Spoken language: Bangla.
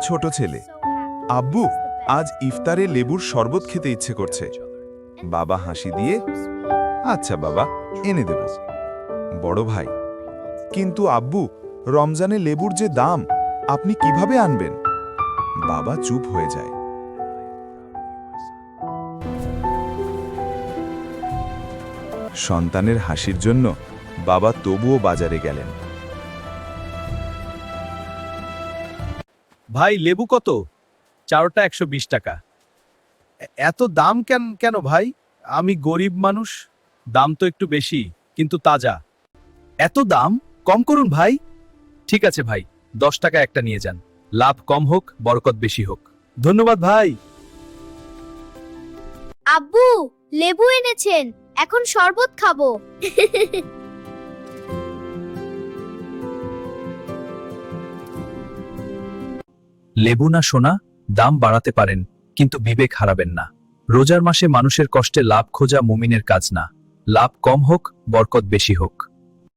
ছোট ছেলে, আব্বু আজ ইফতারে লেবুর শরবত খেতে ইচ্ছে করছে। বাবা হাসি দিয়ে, আচ্ছা বাবা, এনে দেব। বড় ভাই, কিন্তু আব্বু, রমজানে লেবুর যে দাম, আপনি কিভাবে আনবেন? বাবা চুপ হয়ে যায়। সন্তানের হাসির জন্য বাবা তবুও বাজারে গেলেন। ভাই লেবু কত? চারটা 120 টাকা। এত দাম কেন ভাই? আমি গরিব মানুষ, দাম তো একটু বেশি, কিন্তু তাজা। এত দাম কম করুন ভাই। ঠিক আছে ভাই, 10 টাকা একটা নিয়ে যান। লাভ কম হোক, বরকত বেশি হোক। ধন্যবাদ ভাই। আব্বু, লেবু এনেছেন, এখন শরবত খাবো। লেবু না সোনা, দাম বাড়াতে পারেন, কিন্তু বিবেক হারাবেন না। রোজার মাসে মানুষের কষ্টে লাভ খোঁজা মুমিনের কাজ না। লাভ কম হোক, বরকত বেশি হোক।